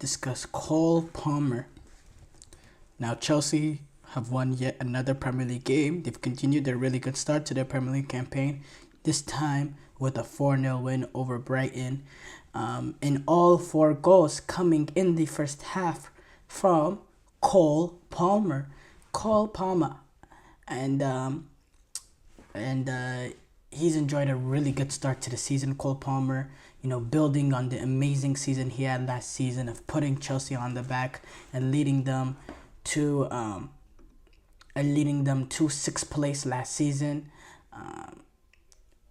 discuss Cole Palmer. Now, Chelsea have won yet another Premier League game. They've continued their really good start to their Premier League campaign, this time with a 4-0 win over Brighton. And all four goals coming in the first half from Cole Palmer. Cole Palmer. And he's enjoyed a really good start to the season. Cole Palmer, building on the amazing season he had last season of putting Chelsea on the back and leading them to sixth place last season.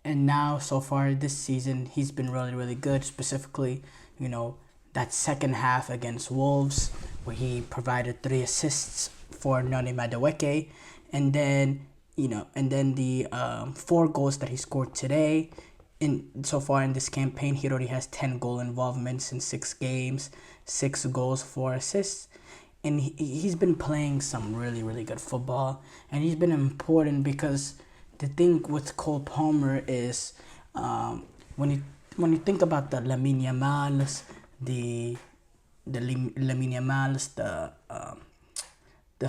And now, so far this season, he's been really, really good. Specifically, that second half against Wolves, where he provided 3 assists for Noni Madueke, and then the 4 goals that he scored today. So far in this campaign, he already has 10 goal involvements in 6 games, 6 goals, 4 assists. And he's been playing some really, really good football. And he's been important because the thing with Cole Palmer is when you think about the Lamine Yamals, the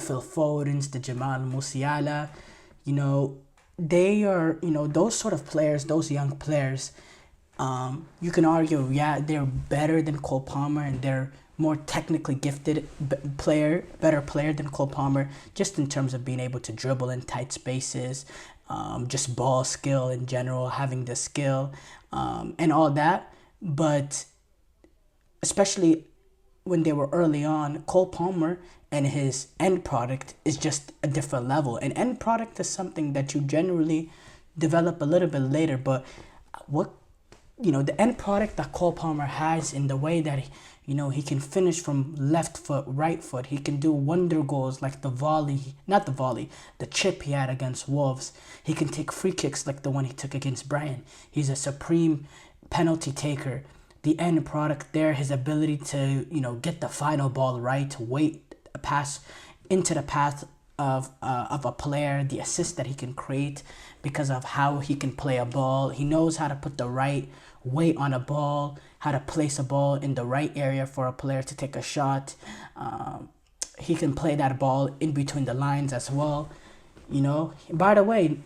Phil Fodens, the Jamal Musiala, they are, those sort of players, those young players, you can argue, they're better than Cole Palmer and they're more technically gifted better player than Cole Palmer, just in terms of being able to dribble in tight spaces, just ball skill in general, having the skill, and all that. But especially when they were early on, Cole Palmer and his end product is just a different level. An end product is something that you generally develop a little bit later, but the end product that Cole Palmer has in the way that he can finish from left foot, right foot. He can do wonder goals like the chip he had against Wolves. He can take free kicks like the one he took against Brighton. He's a supreme penalty taker. The end product there, his ability to, get the final ball right, wait a pass into the path of a player, the assist that he can create because of how he can play a ball. He knows how to put the right weight on a ball, how to place a ball in the right area for a player to take a shot. He can play that ball in between the lines as well. By the way,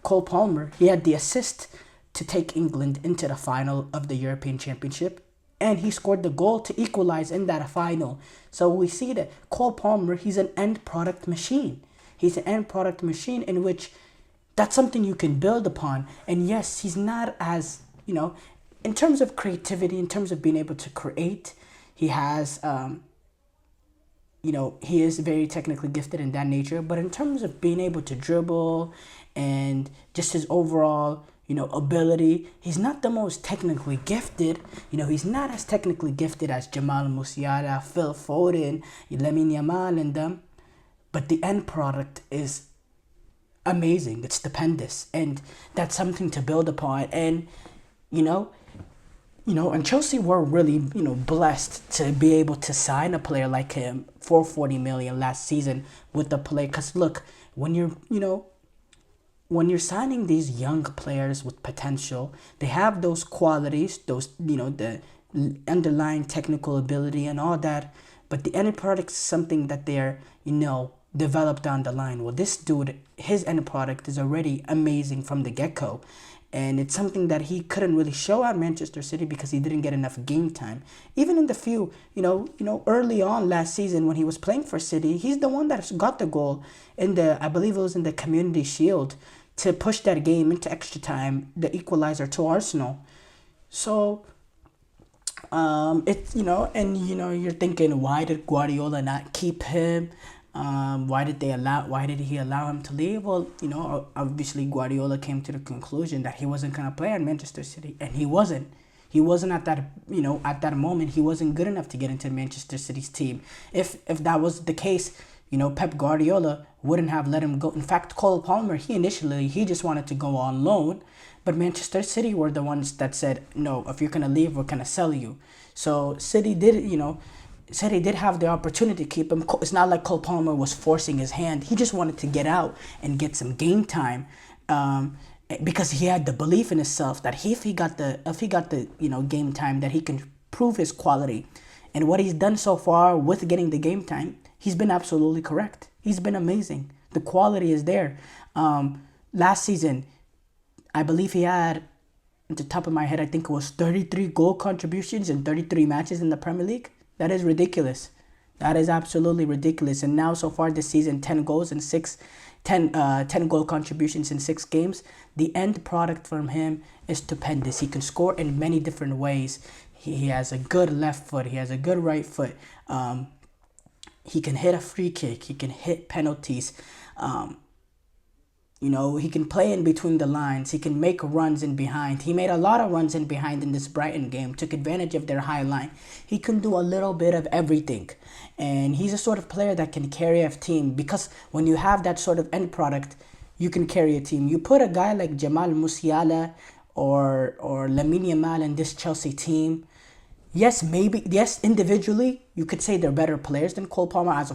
Cole Palmer, he had the assist to take England into the final of the European Championship, and he scored the goal to equalize in that final. So we see that Cole Palmer, he's an end product machine. He's an end product machine in which that's something you can build upon. And yes, he's not as, in terms of creativity, in terms of being able to create, he has, he is very technically gifted in that nature. But in terms of being able to dribble and just his overall, ability, he's not the most technically gifted. He's not as technically gifted as Jamal Musiala, Phil Foden, Lamine Yamal and them. But the end product is amazing. It's stupendous. And that's something to build upon. And, and Chelsea were really, blessed to be able to sign a player like him for 40 million last season with the play. Because look, when you're signing these young players with potential, they have those qualities, those, the underlying technical ability and all that. But the end product is something that they're, developed down the line. Well, this dude, his end product is already amazing from the get-go. And it's something that he couldn't really show at Manchester City because he didn't get enough game time. Even in the few, early on last season when he was playing for City, he's the one that got the goal I believe it was in the Community Shield to push that game into extra time, the equalizer to Arsenal. So, you're thinking, why did Guardiola not keep him? Why did he allow him to leave? Well, obviously Guardiola came to the conclusion that he wasn't going to play at Manchester City, and he wasn't. He wasn't at that moment, he wasn't good enough to get into Manchester City's team. If that was the case, Pep Guardiola wouldn't have let him go. In fact, Cole Palmer, he just wanted to go on loan, but Manchester City were the ones that said, no, if you're going to leave, we're going to sell you. So City did have the opportunity to keep him. It's not like Cole Palmer was forcing his hand. He just wanted to get out and get some game time, because he had the belief in himself that if he got the game time, that he can prove his quality And what he's done so far with getting the game time, he's been absolutely correct. He's been amazing. The quality is there. Last season, I believe he had, at the top of my head, I think it was 33 goal contributions in 33 matches in the Premier League. That is ridiculous. That is absolutely ridiculous. And now, so far this season, 10 goals and 10 goal contributions in 6 games. The end product from him is stupendous. He can score in many different ways. He has a good left foot. He has a good right foot. He can hit a free kick. He can hit penalties. He can play in between the lines. He can make runs in behind. He made a lot of runs in behind in this Brighton game, took advantage of their high line. He can do a little bit of everything. And he's a sort of player that can carry a team, because when you have that sort of end product, you can carry a team. You put a guy like Jamal Musiala or Lamine Yamal in this Chelsea team. Yes, individually, you could say they're better players than Cole Palmer as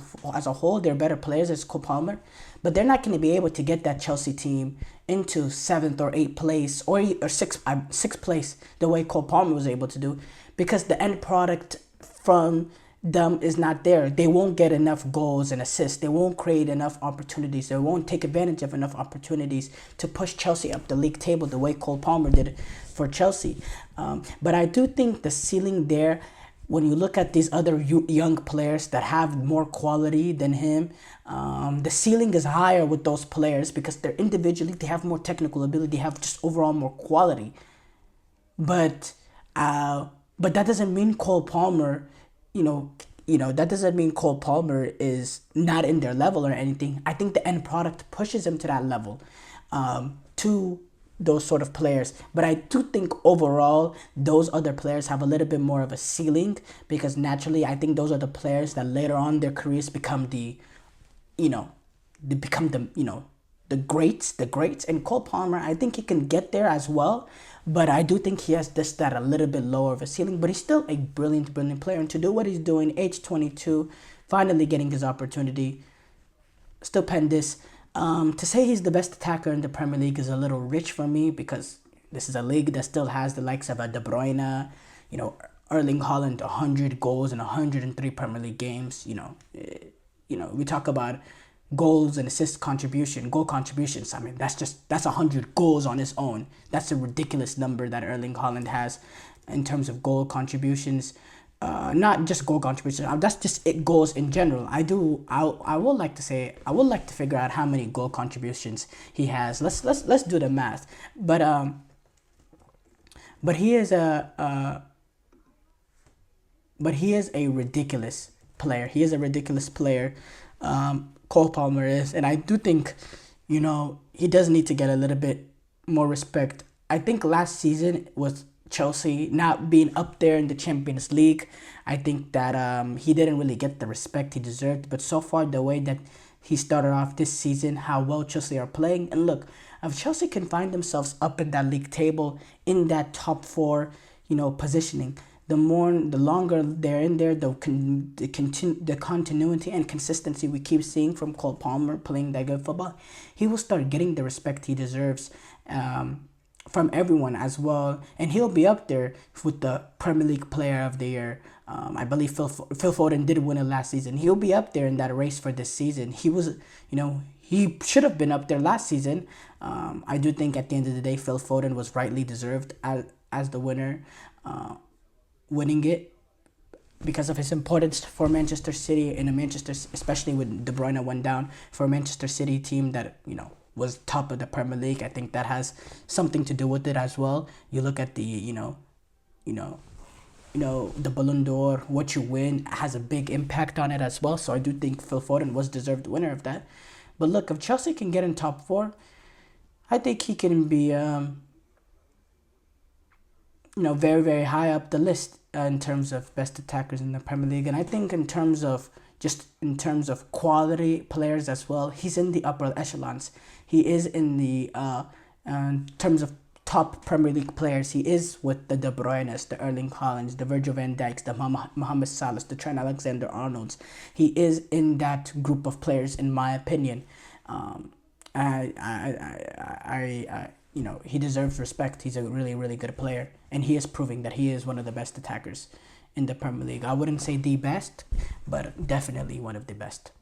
a whole. They're better players as Cole Palmer, but they're not going to be able to get that Chelsea team into 7th or 8th place or 6th place the way Cole Palmer was able to do, because the end product from them is not there. They won't get enough goals and assists. They won't create enough opportunities. They won't take advantage of enough opportunities to push Chelsea up the league table the way Cole Palmer did for Chelsea. But I do think the ceiling there, when you look at these other young players that have more quality than him, the ceiling is higher with those players because they're individually, they have more technical ability, they have just overall more quality. But that doesn't mean Cole Palmer, that doesn't mean Cole Palmer is not in their level or anything. I think the end product pushes him to that level, to those sort of players. But I do think overall, those other players have a little bit more of a ceiling, because naturally, I think those are the players that later on in their careers become the greats. And Cole Palmer, I think he can get there as well. But I do think he has that a little bit lower of a ceiling. But he's still a brilliant player. And to do what he's doing, age 22, finally getting his opportunity, stupendous. To say he's the best attacker in the Premier League is a little rich for me, because this is a league that still has the likes of a De Bruyne, Erling Haaland, 100 goals in 103 Premier League games. We talk about goals and goal contributions. I mean, that's 100 goals on its own. That's a ridiculous number that Erling Haaland has in terms of goal contributions. Not just goal contributions. That's just it, goals in general. I would like to figure out how many goal contributions he has. Let's do the math. But he is a ridiculous player. He is a ridiculous player. Cole Palmer is, and I do think, he does need to get a little bit more respect. I think last season was Chelsea not being up there in the Champions League. I think that he didn't really get the respect he deserved. But so far, the way that he started off this season, how well Chelsea are playing, and look, if Chelsea can find themselves up in that league table, in that top 4, positioning, the longer they're in there, the continuity and consistency we keep seeing from Cole Palmer playing that good football, he will start getting the respect he deserves from everyone as well, and he'll be up there with the Premier League Player of the Year. I believe Phil Foden did win it last season. He'll be up there in that race for this season. He was, he should have been up there last season. I do think at the end of the day, Phil Foden was rightly deserved as the winner. Winning it because of his importance for Manchester City, especially when De Bruyne went down, for a Manchester City team that was top of the Premier League. I think that has something to do with it as well. You look at the the Ballon d'Or, what you win has a big impact on it as well. So I do think Phil Foden was deserved winner of that. But look, if Chelsea can get in top 4, I think he can be very, very high up the list in terms of best attackers in the Premier League. And I think in terms of quality players as well, he's in the upper echelons. He is in the in terms of top Premier League players. He is with the De Bruynes, the Erling Haalands, the Virgil van Dijks, the Mohamed Salahs, the Trent Alexander-Arnolds. He is in that group of players, in my opinion. He deserves respect. He's a really, really good player, and he is proving that he is one of the best attackers in the Premier League. I wouldn't say the best, but definitely one of the best.